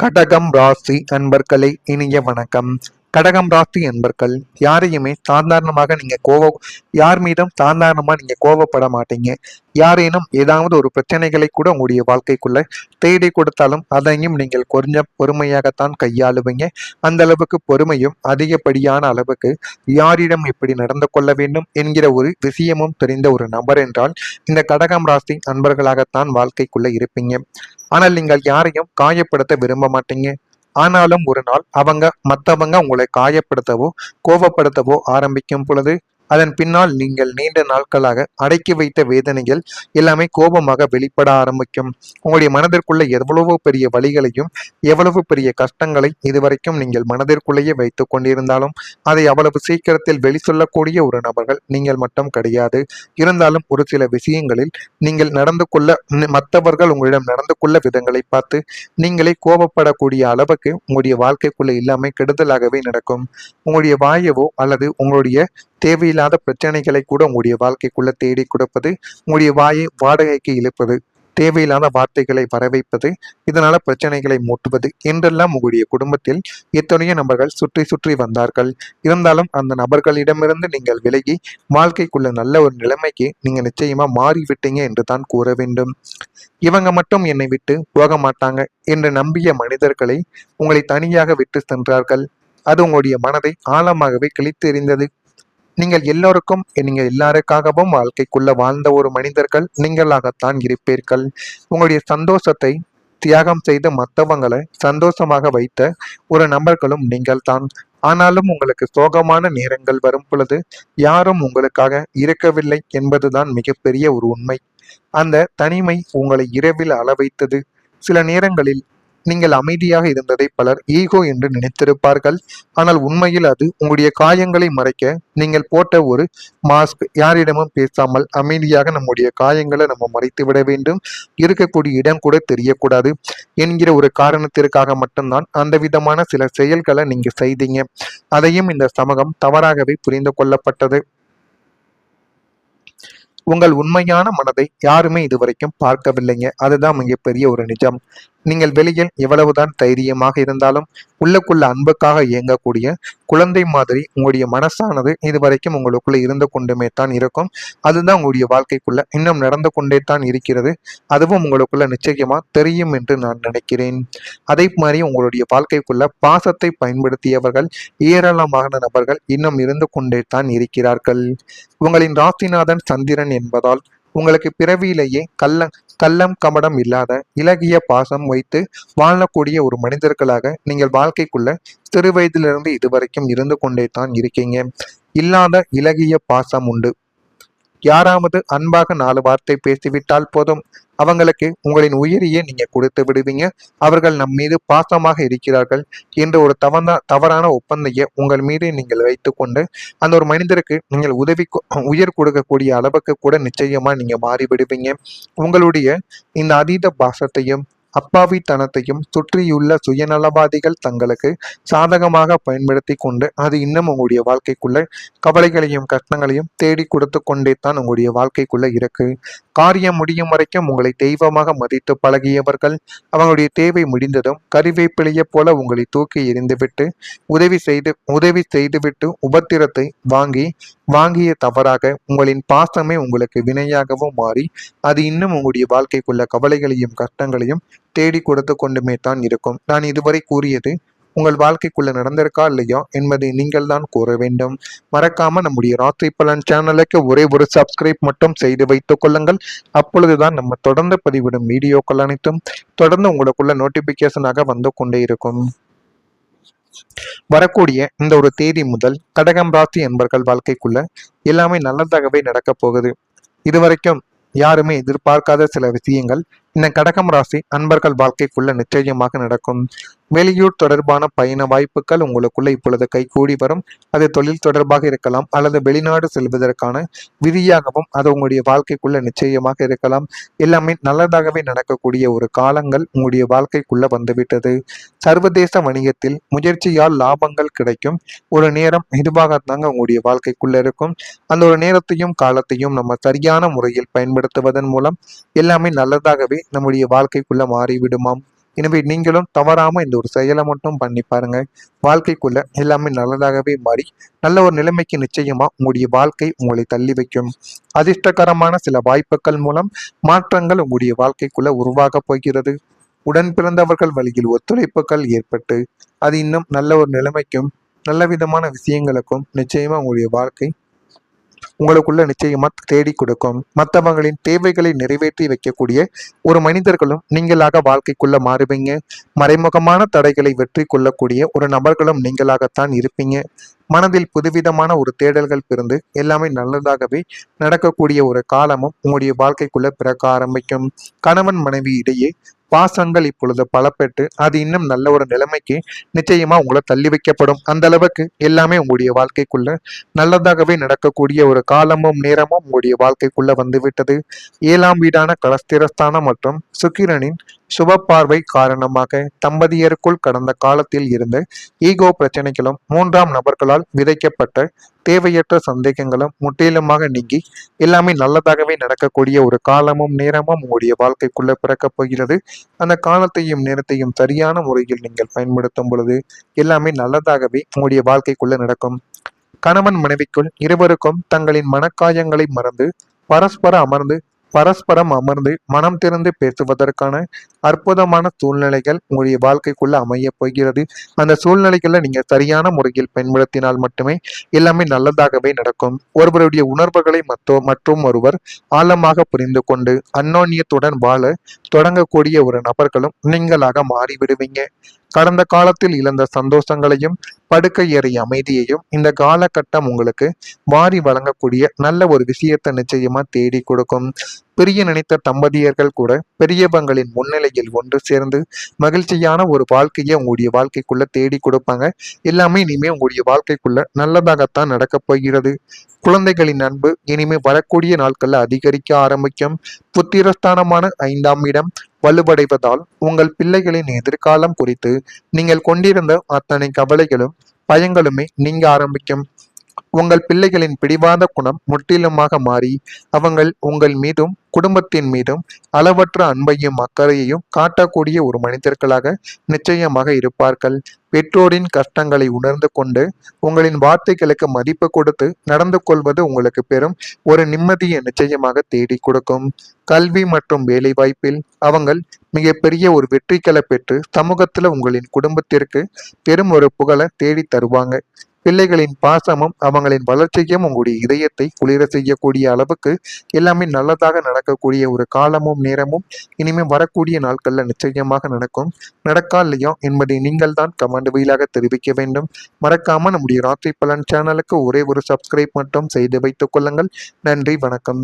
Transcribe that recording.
கடகம் ராசி அன்பர்களே, இனிய வணக்கம். கடகம் ராசி அன்பர்கள் யாரையுமே சாதாரணமாக யார் மீதும் சாதாரணமா நீங்க கோவப்பட மாட்டீங்க. யாரேனும் ஏதாவது ஒரு பிரச்சனைகளை கூட உங்களுடைய வாழ்க்கைக்குள்ள தேடி கொடுத்தாலும் அதையும் நீங்கள் கொஞ்சம் பொறுமையாகத்தான் கையாளுவீங்க. அந்த அளவுக்கு பொறுமையும் அதிகப்படியான அளவுக்கு யாரிடம் எப்படி நடந்து கொள்ள வேண்டும் என்கிற ஒரு விஷயமும் தெரிந்த ஒரு நபர் என்றால் இந்த கடகம் ராசி அன்பர்களாகத்தான் வாழ்க்கைக்குள்ள இருப்பீங்க. ஆனால் நீங்கள் யாரையும் காயப்படுத்த விரும்ப மாட்டீங்க. ஆனாலும் ஒரு நாள் மற்றவங்க உங்களை காயப்படுத்தவோ கோபப்படுத்தவோ ஆரம்பிக்கும் பொழுது அதன் பின்னால் நீங்கள் நீண்ட நாட்களாக அடக்கி வைத்த வேதனைகள் எல்லாமே கோபமாக வெளிப்பட ஆரம்பிக்கும். உங்களுடைய மனதிற்குள்ள எவ்வளவோ பெரிய வழிகளையும் எவ்வளவு பெரிய கஷ்டங்களை இதுவரைக்கும் நீங்கள் மனதிற்குள்ளேயே வைத்துக் கொண்டிருந்தாலும் அதை அவ்வளவு சீக்கிரத்தில் வெளிச்சொல்லக்கூடிய ஒரு நபர்கள் நீங்கள் மட்டும் கிடையாது. இருந்தாலும் ஒரு சில விஷயங்களில் நீங்கள் மற்றவர்கள் உங்களிடம் நடந்து கொள்ள விதங்களை பார்த்து நீங்களே கோபப்படக்கூடிய அளவுக்கு உங்களுடைய வாழ்க்கைக்குள்ள எல்லாமே கெடுதலாகவே நடக்கும். உங்களுடைய வாயவோ அல்லது உங்களுடைய தேவையில்லாத பிரச்சனைகளை கூட உங்களுடைய வாழ்க்கைக்குள்ள தேடி கொடுப்பது, உங்களுடைய வாயை வாடகைக்கு இழுப்பது, தேவையில்லாத வார்த்தைகளை வரவைப்பது, இதனால பிரச்சனைகளை மூட்டுவது என்றெல்லாம் உங்களுடைய குடும்பத்தில் எத்தனையோ நபர்கள் சுற்றி சுற்றி வந்தார்கள். இருந்தாலும் அந்த நபர்களிடமிருந்து நீங்கள் விலகி வாழ்க்கைக்குள்ள நல்ல ஒரு நிலைமைக்கு நீங்க நிச்சயமா மாறிவிட்டீங்க என்று தான் கூற வேண்டும். இவங்க மட்டும் என்னை விட்டு போக மாட்டாங்க என்று நம்பிய மனிதர்களை உங்களை தனியாக விட்டு சென்றார்கள். அது உங்களுடைய மனதை ஆழமாகவே கிழித்து எறிந்தது. நீங்கள் எல்லாருக்காகவும் வாழ்க்கைக்குள்ள வாழ்ந்த ஒரு மனிதர்கள் நீங்களாகத்தான் இருப்பீர்கள். உங்களுடைய சந்தோஷத்தை தியாகம் செய்து மற்றவங்களை சந்தோஷமாக வைத்த ஒரு நபர்களும் நீங்கள் தான். ஆனாலும் உங்களுக்கு சோகமான நேரங்கள் வரும் பொழுது யாரும் உங்களுக்காக இருக்கவில்லை என்பதுதான் மிகப்பெரிய ஒரு உண்மை. அந்த தனிமை உங்களை இரவில் அளவைத்தது. சில நேரங்களில் நீங்கள் அமைதியாக இருந்ததை பலர் ஈகோ என்று நினைத்திருப்பார்கள். ஆனால் உண்மையில் அது உங்களுடைய காயங்களை மறைக்க நீங்கள் போட்ட ஒரு மாஸ்க். யாரிடமும் பேசாமல் அமைதியாக நம்முடைய காயங்களை நம்ம மறைத்து விட வேண்டும், இருக்கக்கூடிய இடம் கூட தெரியக்கூடாது என்கிற ஒரு காரணத்திற்காக மட்டும்தான் அந்த விதமான சில செயல்களை நீங்க செய்தீங்க. அதையும் இந்த சமூகம் தவறாகவே புரிந்து கொள்ளப்பட்டது. உங்கள் உண்மையான மனதை யாருமே இதுவரைக்கும் பார்க்கவில்லைங்க. அதுதான் மிகப்பெரிய ஒரு நிஜம். நீங்கள் வெளியில் எவ்வளவுதான் தைரியமாக இருந்தாலும் உள்ளுக்குள்ள அன்புக்காக இயங்கக்கூடிய குழந்தை மாதிரி உங்களுடைய மனசானது இதுவரைக்கும் உங்களுக்குள்ள இருந்து கொண்டுமே தான் இருக்கும். அதுதான் உங்களுடைய வாழ்க்கைக்குள்ள இன்னும் நடந்து கொண்டே தான் இருக்கிறது. அதுவும் உங்களுக்குள்ள நிச்சயமா தெரியும் என்று நான் நினைக்கிறேன். அதே மாதிரி உங்களுடைய வாழ்க்கைக்குள்ள பாசத்தை பயன்படுத்தியவர்கள் ஏராளமான நபர்கள் இன்னும் இருந்து கொண்டே தான் இருக்கிறார்கள். உங்களின் ராசிநாதன் சந்திரன் என்பதால் உங்களுக்கு பிறவியிலேயே கள்ளம் கபடம் இல்லாத இலகிய பாசம் வைத்து வாழக்கூடிய ஒரு மனிதர்களாக நீங்கள் வாழ்க்கைக்குள்ள சிறு வயதிலிருந்து இதுவரைக்கும் இருந்து கொண்டே தான் இருக்கீங்க. இல்லாத இலகிய பாசம் உண்டு. யாராவது அன்பாக 4 வார்த்தை பேசிவிட்டால் போதும், அவங்களுக்கு உங்களின் உயிரியை நீங்க கொடுத்து விடுவீங்க. அவர்கள் நம் மீது பாசமாக இருக்கிறார்கள் என்ற ஒரு தவறான ஒப்பந்தைய உங்கள் மீது நீங்கள் வைத்துக்கொண்டு அந்த ஒரு மனிதருக்கு நீங்கள் உயிர் கொடுக்கக்கூடிய அளவுக்கு கூட நிச்சயமா நீங்க மாறிவிடுவீங்க. உங்களுடைய இந்த அதீத பாசத்தையும் அப்பாவித்தனத்தையும் சுற்றியுள்ள சுயநலவாதிகள் தங்களுக்கு சாதகமாக பயன்படுத்தி கொண்டு அது இன்னும் உங்களுடைய வாழ்க்கைக்குள்ள கவலைகளையும் கஷ்டங்களையும் தேடி கொடுத்து கொண்டே தான் உங்களுடைய வாழ்க்கைக்குள்ள இருக்கு. காரியம் முடியும் வரைக்கும் உங்களை தெய்வமாக மதித்து பழகியவர்கள் அவங்களுடைய தேவை முடிந்ததும் கறிவேப்பிலையை போல உங்களை தூக்கி எறிந்துவிட்டு உதவி செய்துவிட்டு உபத்திரத்தை வாங்கிய தவறாக உங்களின் பாசமே உங்களுக்கு வினையாகவும் மாறி அது இன்னும் உங்களுடைய வாழ்க்கைக்குள்ள கவலைகளையும் கஷ்டங்களையும் தேடி கொடுத்து கொண்டுமே தான் இருக்கும். நான் இதுவரை கூறியது உங்கள் வாழ்க்கைக்குள்ள நடந்திருக்கா இல்லையா என்பதை நீங்கள் தான் கூற வேண்டும். மறக்காம நம்முடைய ராசி பலன் சேனலுக்கு ஒரே ஒரு சப்ஸ்கிரைப் மட்டும் செய்து வைத்துக் கொள்ளுங்கள். அப்பொழுதுதான் நம்ம தொடர்ந்து பதிவிடும் வீடியோக்கள் அனைத்தும் தொடர்ந்து உங்களுக்குள்ள நோட்டிபிகேஷனாக வந்து கொண்டே இருக்கும். வரக்கூடிய இந்த ஒரு தேதி முதல் கடகம் ராசி என்பர்கள் வாழ்க்கைக்குள்ள எல்லாமே நல்லதாகவே நடக்க போகுது. இதுவரைக்கும் யாருமே எதிர்பார்க்காத சில விஷயங்கள் இந்த கடகம் ராசி அன்பர்கள் வாழ்க்கைக்குள்ள நிச்சயமாக நடக்கும். வெளியூர் தொடர்பான பயண வாய்ப்புகள் உங்களுக்குள்ள இப்பொழுது கைகூடி வரும். அது தொழில் தொடர்பாக இருக்கலாம் அல்லது வெளிநாடு செல்வதற்கான விதியாகவும் அது உங்களுடைய வாழ்க்கைக்குள்ள நிச்சயமாக இருக்கலாம். எல்லாமே நல்லதாகவே நடக்கக்கூடிய ஒரு காலங்கள் உங்களுடைய வாழ்க்கைக்குள்ள வந்துவிட்டது. சர்வதேச வணிகத்தில் முயற்சியால் லாபங்கள் கிடைக்கும் ஒரு நேரம் இதுவாகத்தாங்க உங்களுடைய வாழ்க்கைக்குள்ள இருக்கும். அந்த ஒரு நேரத்தையும் காலத்தையும் நம்ம சரியான முறையில் பயன்படுத்துவதன் மூலம் எல்லாமே நல்லதாகவே நம்முடைய வாழ்க்கைக்குள்ள மாறிவிடுமாம். எனவே நீங்களும் தவறாம இந்த ஒரு செயலை மட்டும் பண்ணி பாருங்க. வாழ்க்கைக்குள்ள எல்லாமே நல்லதாகவே மாறி நல்ல ஒரு நிலைமைக்கு நிச்சயமா உங்களுடைய வாழ்க்கை உங்களை தள்ளி வைக்கும். அதிர்ஷ்டகரமான சில வாய்ப்புகள் மூலம் மாற்றங்கள் உங்களுடைய வாழ்க்கைக்குள்ள உருவாக போகிறது. உடன் பிறந்தவர்கள் வழியில் ஒத்துழைப்புகள் ஏற்பட்டு அது இன்னும் நல்ல ஒரு நிலைமைக்கும் நல்ல விதமான விஷயங்களுக்கும் நிச்சயமா உங்களுடைய வாழ்க்கை உங்களுக்குள்ள நிச்சயமா தேடி கொடுக்கும். மற்றவங்களின் தேவைகளை நிறைவேற்றி வைக்கக்கூடிய ஒரு மனிதர்களும் நீங்களாக வாழ்க்கைக்குள்ள மாறுவீங்க. மறைமுகமான தடைகளை வெற்றி கொள்ளக்கூடிய ஒரு நபர்களும் நீங்களாகத்தான் இருப்பீங்க. மனதில் புதுவிதமான ஒரு தேடல்கள் பிறந்து எல்லாமே நல்லதாகவே நடக்கக்கூடிய ஒரு காலமும் உங்களுடைய வாழ்க்கைக்குள்ள பிறக்க ஆரம்பிக்கும். கணவன் மனைவி இடையே பாசங்கள் இப்பொழுது பலப்பட்டு அது இன்னும் நல்ல ஒரு நிலைமைக்கு நிச்சயமா உங்களை தள்ளி வைக்கப்படும். அந்த அளவுக்கு எல்லாமே உங்களுடைய வாழ்க்கைக்குள்ள நல்லதாகவே நடக்கக்கூடிய ஒரு காலமும் நேரமும் உங்களுடைய வாழ்க்கைக்குள்ள வந்துவிட்டது. 7ஆம் வீடான கலஸ்திரஸ்தானம் மற்றும் சுக்கிரனின் சுப பார்வை காரணமாக தம்பதியருக்குள் கடந்த காலத்தில் இருந்த ஈகோ பிரச்சனைகளும் 3ஆம் நபர்களால் விதைக்கப்பட்ட தேவையற்ற சந்தேகங்களும் முற்றிலுமாக நீங்கி எல்லாமே நல்லதாகவே நடக்கக்கூடிய ஒரு காலமும் நேரமும் உங்களுடைய வாழ்க்கைக்குள்ள பிறக்கப் போகிறது. அந்த காலத்தையும் நேரத்தையும் சரியான முறையில் நீங்கள் பயன்படுத்தும் பொழுது எல்லாமே நல்லதாகவே உங்களுடைய வாழ்க்கைக்குள்ள நடக்கும். கணவன் மனைவிக்குள் இருவருக்கும் தங்களின் மனக்காயங்களை மறந்து பரஸ்பரம் அமர்ந்து மனம் திறந்து பேசுவதற்கான அற்புதமான சூழ்நிலைகள் உங்களுடைய வாழ்க்கைக்குள்ள அமைய போகிறது. அந்த சூழ்நிலைகளை நீங்க சரியான முறையில் பயன்படுத்தினால் மட்டுமே எல்லாமே நல்லதாகவே நடக்கும். ஒருவருடைய உணர்வுகளை மற்றும் ஒருவர் ஆழமாக புரிந்து கொண்டு அந்யோன்யத்துடன் வாழ தொடங்கக்கூடிய ஒரு நபர்களும் நீங்களாக மாறிவிடுவீங்க. கடந்த காலத்தில் இழந்த சந்தோஷங்களையும் படுக்கை ஏறிய அமைதியையும் இந்த காலகட்டம் உங்களுக்கு வாரி வழங்கக்கூடிய நல்ல ஒரு விஷயத்தை நிச்சயமா தேடி கொடுக்கும். பிரிய நினைத்த தம்பதியர்கள் கூட பெரியவங்களின் முன்னிலையில் ஒன்று சேர்ந்து மகிழ்ச்சியான ஒரு வாழ்க்கையை உங்களுடைய வாழ்க்கைக்குள்ள தேடி கொடுப்பாங்க. எல்லாமே இனிமே உங்களுடைய வாழ்க்கைக்குள்ள நல்லதாகத்தான் நடக்கப் போகிறது. குழந்தைகளின் அன்பு இனிமே வரக்கூடிய நாட்கள்ல அதிகரிக்க ஆரம்பிக்கும். புத்திரஸ்தானமான 5ஆம் இடம் வலுவடைவதால் உங்கள் பிள்ளைகளின் எதிர்காலம் குறித்து நீங்கள் கொண்டிருந்த அத்தனை கவலைகளும் பயங்களுமே நீங்க ஆரம்பிக்கும். உங்கள் பிள்ளைகளின் பிடிவாத குணம் முற்றிலுமாக மாறி உங்கள் மீதும் குடும்பத்தின் மீதும் அளவற்ற அன்பையும் அக்கறையையும் காட்டக்கூடிய ஒரு மனிதர்களாக நிச்சயமாக இருப்பார்கள். பெற்றோரின் கஷ்டங்களை உணர்ந்து கொண்டு உங்களின் வார்த்தைகளுக்கு மதிப்பு கொடுத்து நடந்து கொள்வது உங்களுக்கு பெரும் ஒரு நிம்மதியை நிச்சயமாக தேடி கொடுக்கும். கல்வி மற்றும் வேலை வாய்ப்பில் மிகப்பெரிய ஒரு வெற்றிகளை பெற்று சமூகத்துல உங்களின் குடும்பத்திற்கு பெரும் ஒரு புகழை தேடி தருவாங்க. பிள்ளைகளின் பாசமும் அவங்களின் வளர்ச்சியும் உங்களுடைய இதயத்தை குளிர செய்யக்கூடிய அளவுக்கு எல்லாமே நல்லதாக நடக்கக்கூடிய ஒரு காலமும் நேரமும் இனிமே வரக்கூடிய நாட்கள்ல நிச்சயமாக நடக்கும். நடக்கா இல்லையா என்பதை நீங்கள் தான் கமெண்ட் வழியாக தெரிவிக்க வேண்டும். மறக்காம நம்முடைய ராசி பலன் சேனலுக்கு ஒரே ஒரு சப்ஸ்கிரைப் மட்டும் செய்து வைத்துக் கொள்ளுங்கள். நன்றி, வணக்கம்.